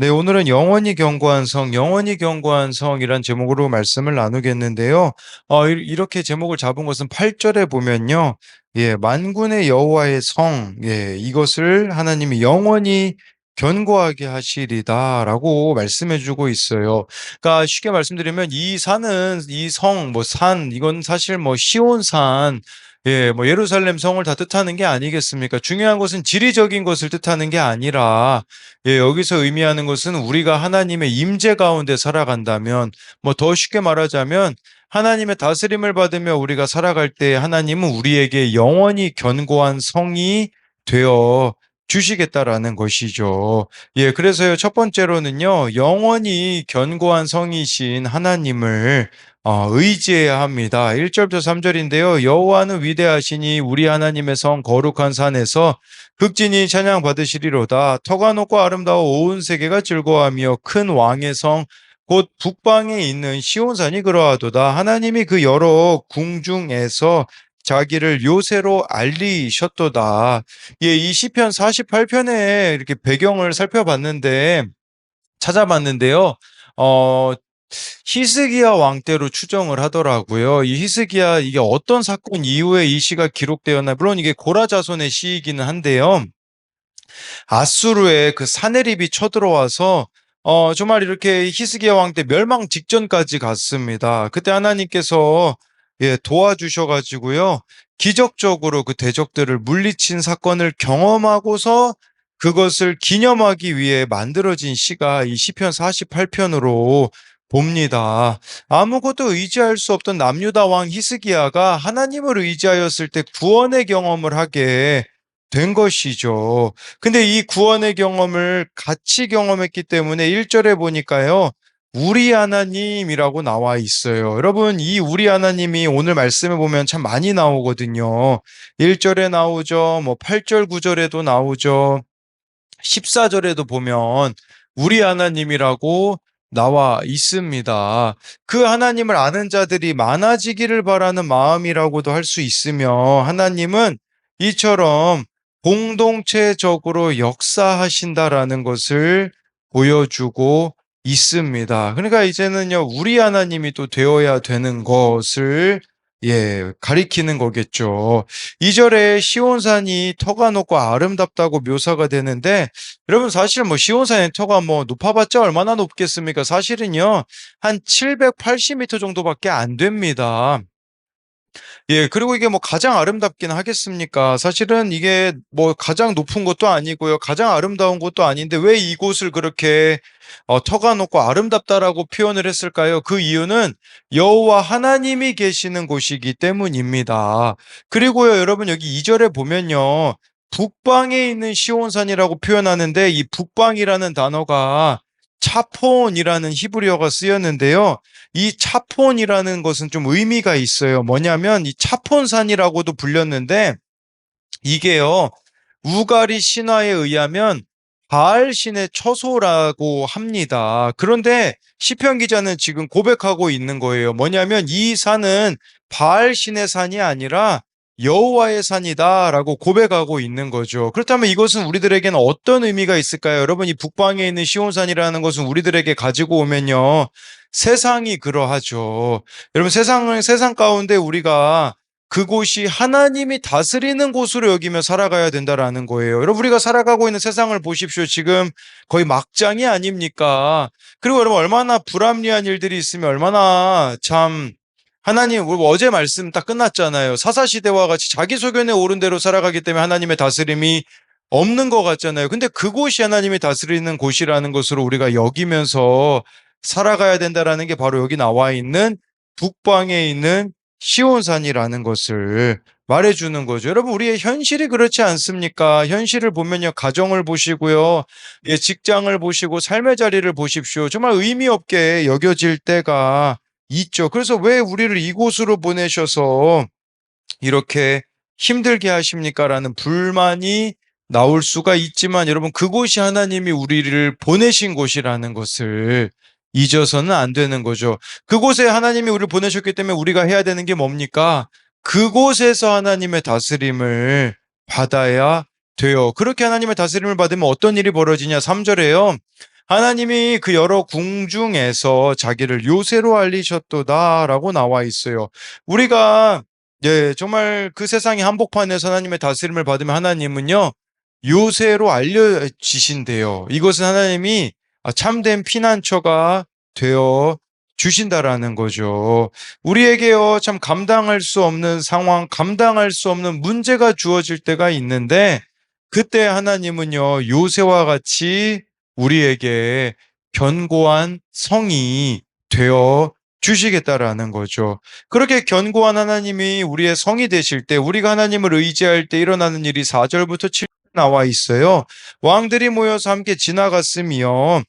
네, 오늘은 영원히 견고한 성, 영원히 견고한 성이란 제목으로 말씀을 나누겠는데요. 이렇게 제목을 잡은 것은 8절에 보면요. 예, 만군의 여호와의 성, 예, 이것을 하나님이 영원히 견고하게 하시리다라고 말씀해 주고 있어요. 그러니까 쉽게 말씀드리면 이 산은, 이 성, 뭐 산, 이건 사실 뭐 시온산, 예, 뭐 예루살렘 성을 다 뜻하는 게 아니겠습니까? 중요한 것은 지리적인 것을 뜻하는 게 아니라 예, 여기서 의미하는 것은 우리가 하나님의 임재 가운데 살아간다면, 뭐 더 쉽게 말하자면 하나님의 다스림을 받으며 우리가 살아갈 때 하나님은 우리에게 영원히 견고한 성이 되어 주시겠다라는 것이죠. 예, 그래서요, 첫 번째로는요, 영원히 견고한 성이신 하나님을 의지해야 합니다. 1절부터 3절인데요. 여호와는 위대하시니 우리 하나님의 성 거룩한 산에서 극진히 찬양 받으시리로다. 터가 높고 아름다워 온 세계가 즐거워하며 큰 왕의 성 곧 북방에 있는 시온산이 그러하도다. 하나님이 그 여러 궁중에서 자기를 요새로 알리셨도다. 예, 이 시편 48편에 이렇게 배경을 살펴봤는데 찾아봤는데요. 어, 히스기야 왕 때로 추정을 하더라고요. 이 히스기야 이게 어떤 사건 이후에 이 시가 기록되었나? 물론 이게 고라 자손의 시이기는 한데요. 아수르의 그 사내립이 쳐들어와서 정말 이렇게 히스기야 왕 때 멸망 직전까지 갔습니다. 그때 하나님께서 예, 도와주셔 가지고요. 기적적으로 그 대적들을 물리친 사건을 경험하고서 그것을 기념하기 위해 만들어진 시가 이 시편 48편으로 봅니다. 아무것도 의지할 수 없던 남유다 왕 히스기야가 하나님을 의지하였을 때 구원의 경험을 하게 된 것이죠. 근데 이 구원의 경험을 같이 경험했기 때문에 1절에 보니까요. 우리 하나님이라고 나와 있어요. 여러분, 이 우리 하나님이 오늘 말씀에 보면 참 많이 나오거든요. 1절에 나오죠. 뭐 8절, 9절에도 나오죠. 14절에도 보면 우리 하나님이라고 나와 있습니다. 그 하나님을 아는 자들이 많아지기를 바라는 마음이라고도 할 수 있으며 하나님은 이처럼 공동체적으로 역사하신다라는 것을 보여주고 있습니다. 그러니까 이제는요, 우리 하나님이 또 되어야 되는 것을 예, 가리키는 거겠죠. 2절에 시온산이 터가 높고 아름답다고 묘사가 되는데 여러분 사실 뭐 시온산의 터가 뭐 높아봤자 얼마나 높겠습니까? 사실은요, 한 780m 정도밖에 안 됩니다. 예, 그리고 이게 뭐 가장 아름답긴 하겠습니까? 사실은 이게 뭐 가장 높은 것도 아니고요. 가장 아름다운 것도 아닌데 왜 이곳을 그렇게 터가 높고 아름답다라고 표현을 했을까요? 그 이유는 여호와 하나님이 계시는 곳이기 때문입니다. 그리고요, 여러분 여기 2절에 보면요. 북방에 있는 시온산이라고 표현하는데 이 북방이라는 단어가 차폰이라는 히브리어가 쓰였는데요. 이 차폰이라는 것은 좀 의미가 있어요. 뭐냐면 이 차폰산이라고도 불렸는데 이게요. 우가리 신화에 의하면 바알 신의 처소라고 합니다. 그런데 시편 기자는 지금 고백하고 있는 거예요. 뭐냐면 이 산은 바알 신의 산이 아니라 여호와의 산이다라고 고백하고 있는 거죠. 그렇다면 이것은 우리들에게는 어떤 의미가 있을까요? 여러분, 이 북방에 있는 시온산이라는 것은 우리들에게 가지고 오면요. 세상이 그러하죠. 여러분, 세상 가운데 우리가 그곳이 하나님이 다스리는 곳으로 여기며 살아가야 된다라는 거예요. 여러분, 우리가 살아가고 있는 세상을 보십시오. 지금 거의 막장이 아닙니까? 그리고 여러분, 얼마나 불합리한 일들이 있으면 얼마나 참 하나님, 우리 어제 말씀 딱 끝났잖아요. 사사시대와 같이 자기 소견에 옳은 대로 살아가기 때문에 하나님의 다스림이 없는 것 같잖아요. 근데 그곳이 하나님이 다스리는 곳이라는 것으로 우리가 여기면서 살아가야 된다라는 게 바로 여기 나와 있는 북방에 있는 시온산이라는 것을 말해주는 거죠. 여러분, 우리의 현실이 그렇지 않습니까? 현실을 보면요, 가정을 보시고요, 예, 직장을 보시고 삶의 자리를 보십시오. 정말 의미 없게 여겨질 때가 있죠. 그래서 왜 우리를 이곳으로 보내셔서 이렇게 힘들게 하십니까? 라는 불만이 나올 수가 있지만 여러분, 그곳이 하나님이 우리를 보내신 곳이라는 것을 잊어서는 안 되는 거죠. 그곳에 하나님이 우리를 보내셨기 때문에 우리가 해야 되는 게 뭡니까? 그곳에서 하나님의 다스림을 받아야 돼요. 그렇게 하나님의 다스림을 받으면 어떤 일이 벌어지냐? 3절에요. 하나님이 그 여러 궁중에서 자기를 요새로 알리셨도다라고 나와 있어요. 우리가 정말 그 세상의 한복판에서 하나님의 다스림을 받으면 하나님은요, 요새로 알려지신대요. 이것은 하나님이 참된 피난처가 되어 주신다라는 거죠. 우리에게요, 참 감당할 수 없는 상황, 감당할 수 없는 문제가 주어질 때가 있는데, 그때 하나님은요, 요새와 같이 우리에게 견고한 성이 되어 주시겠다라는 거죠. 그렇게 견고한 하나님이 우리의 성이 되실 때, 우리가 하나님을 의지할 때 일어나는 일이 4절부터 7절 나와 있어요. 왕들이 모여서 함께 지나갔으며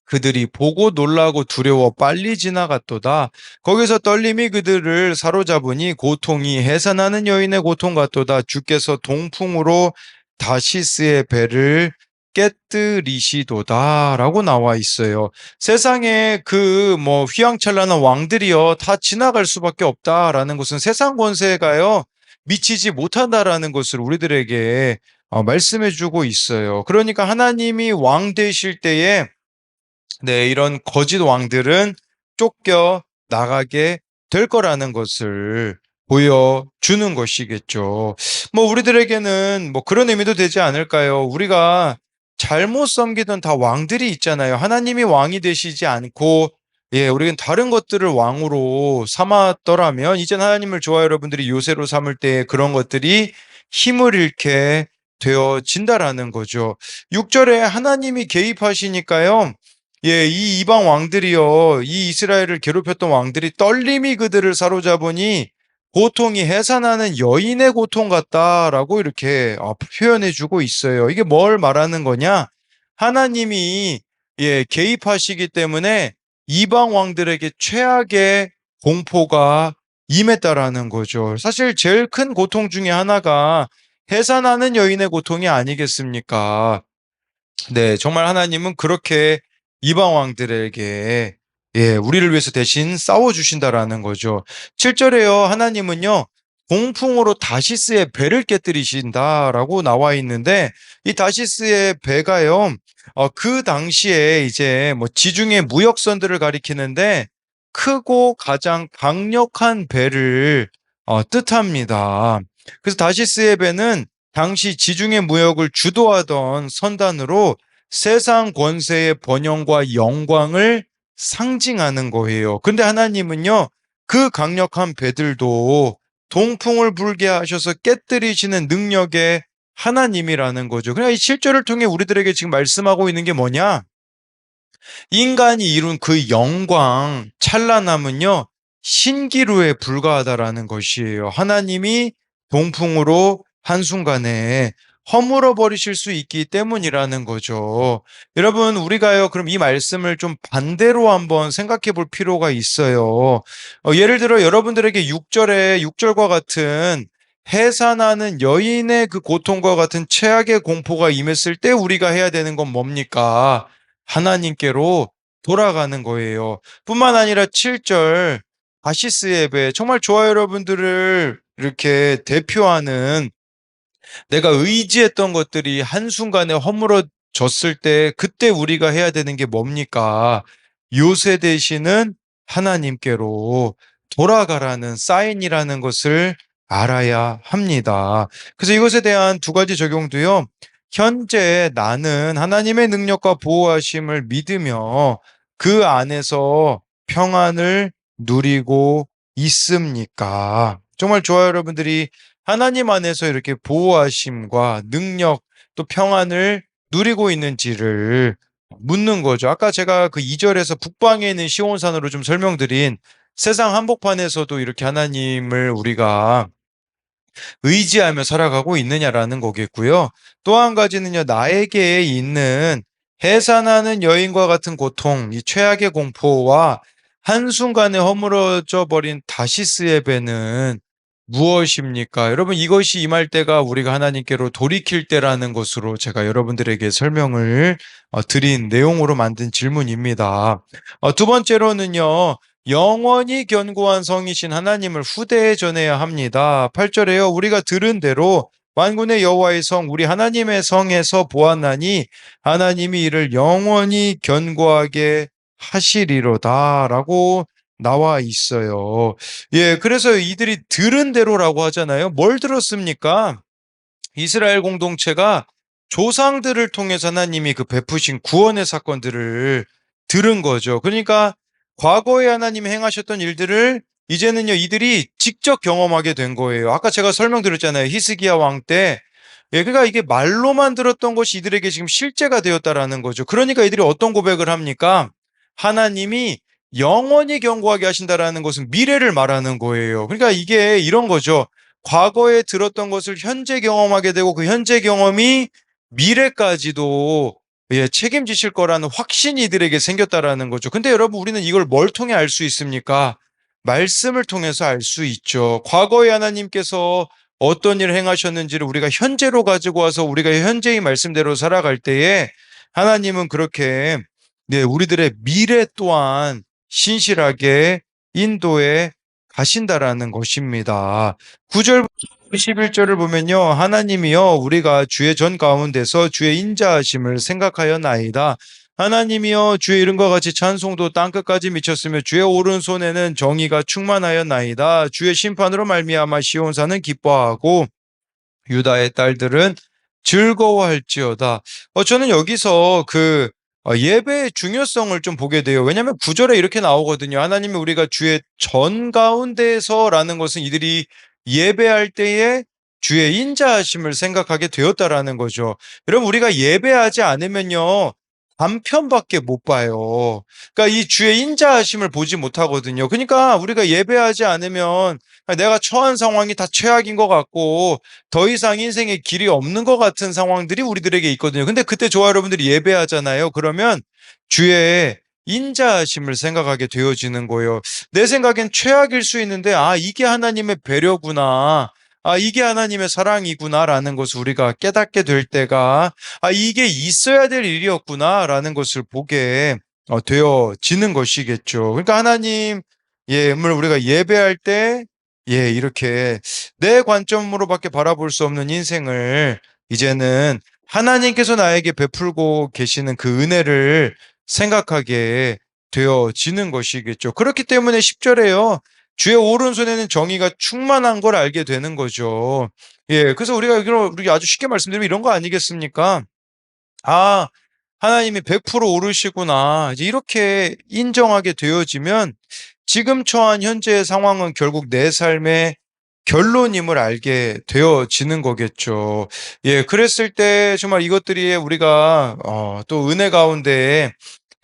그들이 보고 놀라고 두려워 빨리 지나갔도다. 거기서 떨림이 그들을 사로잡으니 고통이 해산하는 여인의 고통 같도다. 주께서 동풍으로 다시스의 배를 깨뜨리시도다 라고 나와 있어요. 세상에 그 휘황찬란한 왕들이요 다 지나갈 수밖에 없다라는 것은 세상 권세가요 미치지 못한다라는 것을 우리들에게 말씀해 주고 있어요. 그러니까 하나님이 왕 되실 때에 이런 거짓 왕들은 쫓겨 나가게 될 거라는 것을 보여주는 것이겠죠. 우리들에게는 그런 의미도 되지 않을까요? 우리가 잘못 섬기던 다 왕들이 있잖아요. 하나님이 왕이 되시지 않고, 우리는 다른 것들을 왕으로 삼았더라면, 이젠 하나님을 좋아 여러분들이 요새로 삼을 때 그런 것들이 힘을 잃게 되어진다라는 거죠. 6절에 하나님이 개입하시니까요. 이 이방 왕들이요, 이 이스라엘을 괴롭혔던 왕들이 떨림이 그들을 사로잡으니 고통이 해산하는 여인의 고통 같다라고 이렇게 표현해 주고 있어요. 이게 뭘 말하는 거냐? 하나님이 개입하시기 때문에 이방 왕들에게 최악의 공포가 임했다라는 거죠. 사실 제일 큰 고통 중에 하나가 해산하는 여인의 고통이 아니겠습니까? 정말 하나님은 그렇게 이방 왕들에게 우리를 위해서 대신 싸워 주신다라는 거죠. 7절에요. 하나님은요. 동풍으로 다시스의 배를 깨뜨리신다라고 나와 있는데 이 다시스의 배가요. 그 당시에 이제 지중해 무역선들을 가리키는데 크고 가장 강력한 배를 뜻합니다. 그래서 다시스의 배는 당시 지중해 무역을 주도하던 선단으로 세상 권세의 번영과 영광을 상징하는 거예요. 근데 하나님은요, 그 강력한 배들도 동풍을 불게 하셔서 깨뜨리시는 능력의 하나님이라는 거죠. 그냥 이 실절을 통해 우리들에게 지금 말씀하고 있는 게 뭐냐? 인간이 이룬 그 영광, 찬란함은요, 신기루에 불과하다라는 것이에요. 하나님이 동풍으로 한순간에 허물어 버리실 수 있기 때문이라는 거죠. 여러분, 우리가요, 그럼 이 말씀을 좀 반대로 한번 생각해 볼 필요가 있어요. 예를 들어 여러분들에게 6절과 같은 해산하는 여인의 그 고통과 같은 최악의 공포가 임했을 때 우리가 해야 되는 건 뭡니까? 하나님께로 돌아가는 거예요. 뿐만 아니라 7절 아시스의 배 정말 좋아요 여러분들을 이렇게 대표하는 내가 의지했던 것들이 한순간에 허물어졌을 때 그때 우리가 해야 되는 게 뭡니까? 요새 되시는 하나님께로 돌아가라는 사인이라는 것을 알아야 합니다. 그래서 이것에 대한 두 가지 적용도요. 현재 나는 하나님의 능력과 보호하심을 믿으며 그 안에서 평안을 누리고 있습니까? 정말 좋아요, 여러분들이 하나님 안에서 이렇게 보호하심과 능력 또 평안을 누리고 있는지를 묻는 거죠. 아까 제가 그 2절에서 북방에 있는 시온산으로 좀 설명드린 세상 한복판에서도 이렇게 하나님을 우리가 의지하며 살아가고 있느냐라는 거겠고요. 또 한 가지는요, 나에게 있는 해산하는 여인과 같은 고통, 이 최악의 공포와 한순간에 허물어져 버린 다시스의 배는 무엇입니까? 여러분, 이것이 임할 때가 우리가 하나님께로 돌이킬 때라는 것으로 제가 여러분들에게 설명을 드린 내용으로 만든 질문입니다. 두 번째로는요, 영원히 견고한 성이신 하나님을 후대에 전해야 합니다. 8절에요. 우리가 들은 대로 만군의 여호와의 성 우리 하나님의 성에서 보았나니 하나님이 이를 영원히 견고하게 하시리로다라고 나와 있어요. 예, 그래서 이들이 들은 대로라고 하잖아요. 뭘 들었습니까? 이스라엘 공동체가 조상들을 통해서 하나님이 그 베푸신 구원의 사건들을 들은 거죠. 그러니까 과거에 하나님이 행하셨던 일들을 이제는요, 이들이 직접 경험하게 된 거예요. 아까 제가 설명드렸잖아요. 히스기야 왕 때. 예, 그러니까 이게 말로만 들었던 것이 이들에게 지금 실제가 되었다라는 거죠. 그러니까 이들이 어떤 고백을 합니까? 하나님이 영원히 견고하게 하신다라는 것은 미래를 말하는 거예요. 그러니까 이게 이런 거죠. 과거에 들었던 것을 현재 경험하게 되고 그 현재 경험이 미래까지도 예, 책임지실 거라는 확신이 이들에게 생겼다라는 거죠. 근데 여러분, 우리는 이걸 뭘 통해 알 수 있습니까? 말씀을 통해서 알 수 있죠. 과거에 하나님께서 어떤 일을 행하셨는지를 우리가 현재로 가지고 와서 우리가 현재의 말씀대로 살아갈 때에 하나님은 그렇게 네, 우리들의 미래 또한 신실하게 인도해 가신다라는 것입니다. 9절 11절을 보면요. 하나님이여 우리가 주의 전 가운데서 주의 인자하심을 생각하였나이다. 하나님이여 주의 이름과 같이 찬송도 땅끝까지 미쳤으며 주의 오른손에는 정의가 충만하였나이다. 주의 심판으로 말미암아 시온산은 기뻐하고 유다의 딸들은 즐거워할지어다. 저는 여기서 그 예배의 중요성을 좀 보게 돼요. 왜냐하면 9절에 이렇게 나오거든요. 하나님이 우리가 주의 전 가운데서라는 것은 이들이 예배할 때에 주의 인자하심을 생각하게 되었다라는 거죠. 여러분, 우리가 예배하지 않으면요, 단편밖에 못 봐요. 그러니까 이 주의 인자하심을 보지 못하거든요. 그러니까 우리가 예배하지 않으면 내가 처한 상황이 다 최악인 것 같고 더 이상 인생에 길이 없는 것 같은 상황들이 우리들에게 있거든요. 근데 그때 저와 여러분들이 예배하잖아요. 그러면 주의 인자하심을 생각하게 되어지는 거예요. 내 생각엔 최악일 수 있는데, 아, 이게 하나님의 배려구나. 아, 이게 하나님의 사랑이구나라는 것을 우리가 깨닫게 될 때가, 아, 이게 있어야 될 일이었구나라는 것을 보게 되어지는 것이겠죠. 그러니까 하나님을 우리가 예배할 때, 예, 이렇게 내 관점으로밖에 바라볼 수 없는 인생을 이제는 하나님께서 나에게 베풀고 계시는 그 은혜를 생각하게 되어지는 것이겠죠. 그렇기 때문에 10절에요. 주의 오른손에는 정의가 충만한 걸 알게 되는 거죠. 예, 그래서 우리가 아주 쉽게 말씀드리면 이런 거 아니겠습니까? 아, 하나님이 100% 오르시구나. 이제 이렇게 인정하게 되어지면 지금 처한 현재의 상황은 결국 내 삶의 결론임을 알게 되어지는 거겠죠. 예, 그랬을 때 정말 이것들이 우리가 또 은혜 가운데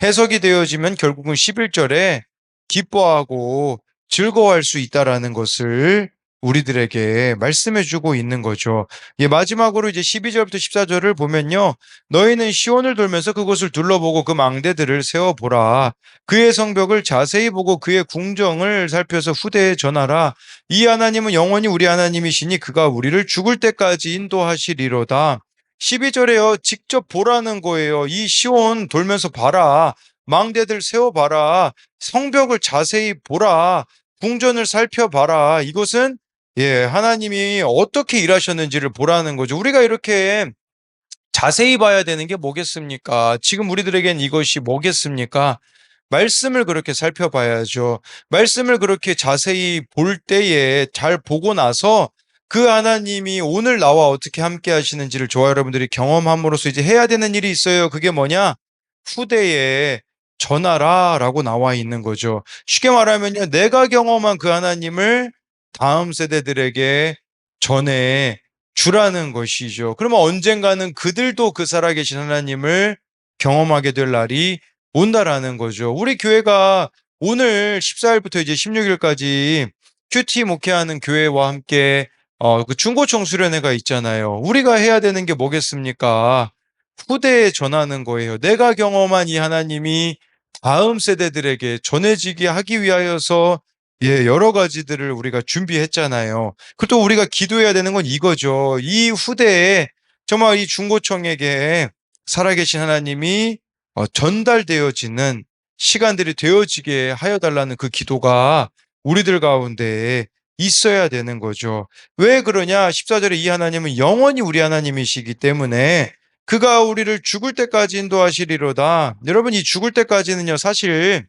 해석이 되어지면 결국은 11절에 기뻐하고 즐거워할 수 있다라는 것을 우리들에게 말씀해 주고 있는 거죠. 예, 마지막으로 이제 12절부터 14절을 보면요. 너희는 시온을 돌면서 그곳을 둘러보고 그 망대들을 세워보라. 그의 성벽을 자세히 보고 그의 궁정을 살펴서 후대에 전하라. 이 하나님은 영원히 우리 하나님이시니 그가 우리를 죽을 때까지 인도하시리로다. 12절에요. 직접 보라는 거예요. 이 시온 돌면서 봐라. 망대들 세워봐라. 성벽을 자세히 보라. 궁전을 살펴봐라. 이것은 예, 하나님이 어떻게 일하셨는지를 보라는 거죠. 우리가 이렇게 자세히 봐야 되는 게 뭐겠습니까? 지금 우리들에겐 이것이 뭐겠습니까? 말씀을 그렇게 살펴봐야죠. 말씀을 그렇게 자세히 볼 때에 잘 보고 나서 그 하나님이 오늘 나와 어떻게 함께 하시는지를 저와 여러분들이 경험함으로써 이제 해야 되는 일이 있어요. 그게 뭐냐? 후대에 전하라라고 나와 있는 거죠. 쉽게 말하면요. 내가 경험한 그 하나님을 다음 세대들에게 전해 주라는 것이죠. 그러면 언젠가는 그들도 그 살아계신 하나님을 경험하게 될 날이 온다라는 거죠. 우리 교회가 오늘 14일부터 이제 16일까지 큐티 목회하는 교회와 함께 그 중고청 수련회가 있잖아요. 우리가 해야 되는 게 뭐겠습니까? 후대에 전하는 거예요. 내가 경험한 이 하나님이 다음 세대들에게 전해지게 하기 위하여서 예, 여러 가지들을 우리가 준비했잖아요. 그또 우리가 기도해야 되는 건 이거죠. 이 후대에 정말 이 중고청에게 살아계신 하나님이 전달되어지는 시간들이 되어지게 하여 달라는 그 기도가 우리들 가운데 있어야 되는 거죠. 왜 그러냐? 14절에 이 하나님은 영원히 우리 하나님이시기 때문에 그가 우리를 죽을 때까지 인도하시리로다. 여러분, 이 죽을 때까지는요, 사실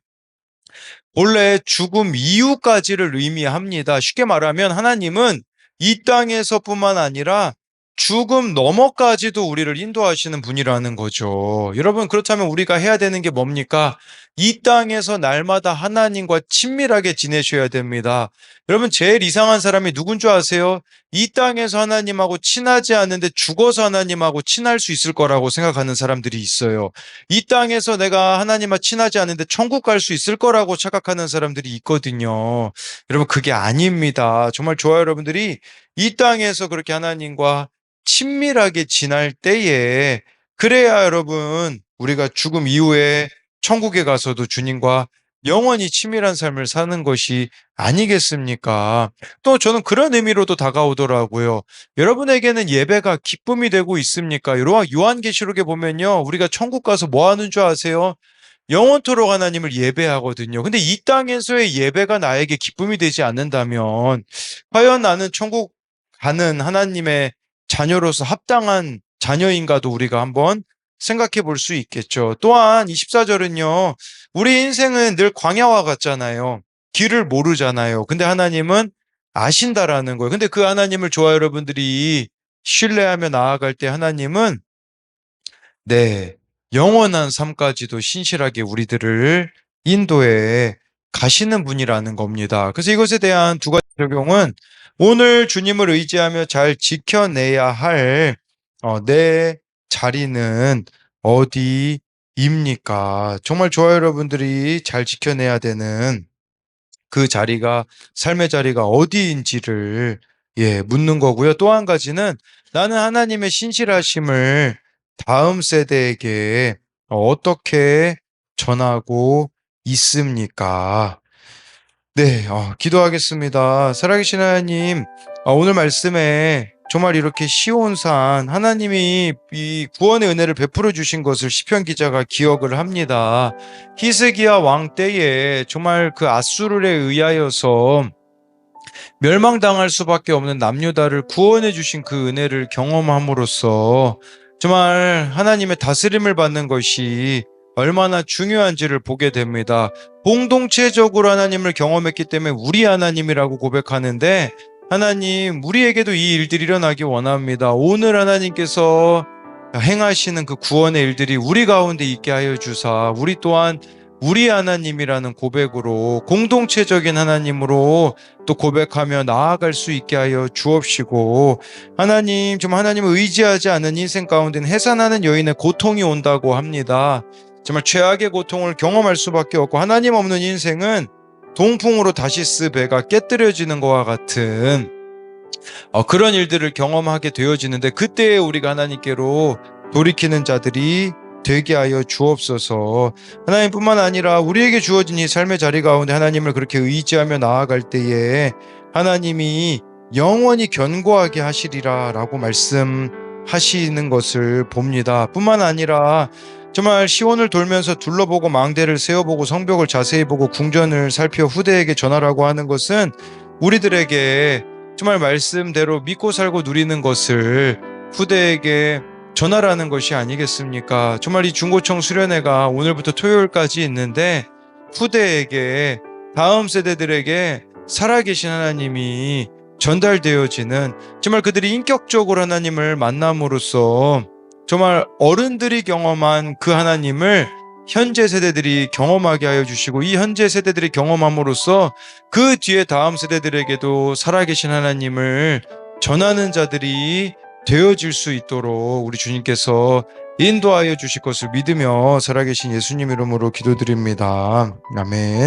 본래 죽음 이후까지를 의미합니다. 쉽게 말하면 하나님은 이 땅에서뿐만 아니라 죽음 너머까지도 우리를 인도하시는 분이라는 거죠. 여러분, 그렇다면 우리가 해야 되는 게 뭡니까? 이 땅에서 날마다 하나님과 친밀하게 지내셔야 됩니다. 여러분, 제일 이상한 사람이 누군 줄 아세요? 이 땅에서 하나님하고 친하지 않는데 죽어서 하나님하고 친할 수 있을 거라고 생각하는 사람들이 있어요. 이 땅에서 내가 하나님과 친하지 않은데 천국 갈 수 있을 거라고 착각하는 사람들이 있거든요. 여러분, 그게 아닙니다. 정말 좋아요, 여러분들이 이 땅에서 그렇게 하나님과 친밀하게 지낼 때에 그래야 여러분 우리가 죽음 이후에 천국에 가서도 주님과 영원히 친밀한 삶을 사는 것이 아니겠습니까? 또 저는 그런 의미로도 다가오더라고요. 여러분에게는 예배가 기쁨이 되고 있습니까? 요한계시록에 보면요. 우리가 천국 가서 뭐 하는 줄 아세요? 영원토록 하나님을 예배하거든요. 근데 이 땅에서의 예배가 나에게 기쁨이 되지 않는다면 과연 나는 천국 가는 하나님의 자녀로서 합당한 자녀인가도 우리가 한번 생각해 볼 수 있겠죠. 또한 24절은요. 우리 인생은 늘 광야와 같잖아요. 길을 모르잖아요. 근데 하나님은 아신다라는 거예요. 근데 그 하나님을 좋아 여러분들이 신뢰하며 나아갈 때 하나님은 네, 영원한 삶까지도 신실하게 우리들을 인도해 가시는 분이라는 겁니다. 그래서 이것에 대한 두 가지 적용은 오늘 주님을 의지하며 잘 지켜내야 할 내 자리는 어디입니까? 정말 좋아요, 여러분들이 잘 지켜내야 되는 그 자리가 삶의 자리가 어디인지를 묻는 거고요. 또 한 가지는 나는 하나님의 신실하심을 다음 세대에게 어떻게 전하고 있습니까? 네, 기도하겠습니다. 살아계신 하나님, 오늘 말씀에 정말 이렇게 시온산 하나님이 이 구원의 은혜를 베풀어 주신 것을 시편 기자가 기억을 합니다. 히스기야 왕 때에 정말 그 아수르에 의하여서 멸망당할 수밖에 없는 남유다를 구원해 주신 그 은혜를 경험함으로써 정말 하나님의 다스림을 받는 것이 얼마나 중요한지를 보게 됩니다. 공동체적으로 하나님을 경험했기 때문에 우리 하나님이라고 고백하는데 하나님, 우리에게도 이 일들이 일어나기 원합니다. 오늘 하나님께서 행하시는 그 구원의 일들이 우리 가운데 있게 하여 주사 우리 또한 우리 하나님이라는 고백으로 공동체적인 하나님으로 또 고백하며 나아갈 수 있게 하여 주옵시고 하나님, 좀 하나님을 의지하지 않는 인생 가운데는 해산하는 여인의 고통이 온다고 합니다. 정말 최악의 고통을 경험할 수밖에 없고 하나님 없는 인생은 동풍으로 다시스 배가 깨뜨려지는 것과 같은 그런 일들을 경험하게 되어지는데 그때에 우리가 하나님께로 돌이키는 자들이 되게 하여 주옵소서. 하나님뿐만 아니라 우리에게 주어진 이 삶의 자리 가운데 하나님을 그렇게 의지하며 나아갈 때에 하나님이 영원히 견고하게 하시리라 라고 말씀하시는 것을 봅니다. 뿐만 아니라 정말 시온을 돌면서 둘러보고 망대를 세워보고 성벽을 자세히 보고 궁전을 살펴 후대에게 전하라고 하는 것은 우리들에게 정말 말씀대로 믿고 살고 누리는 것을 후대에게 전하라는 것이 아니겠습니까? 정말 이 중고청 수련회가 오늘부터 토요일까지 있는데 후대에게 다음 세대들에게 살아계신 하나님이 전달되어지는 정말 그들이 인격적으로 하나님을 만남으로써 정말 어른들이 경험한 그 하나님을 현재 세대들이 경험하게 하여 주시고 이 현재 세대들이 경험함으로써 그 뒤에 다음 세대들에게도 살아계신 하나님을 전하는 자들이 되어질 수 있도록 우리 주님께서 인도하여 주실 것을 믿으며 살아계신 예수님 이름으로 기도드립니다. 아멘.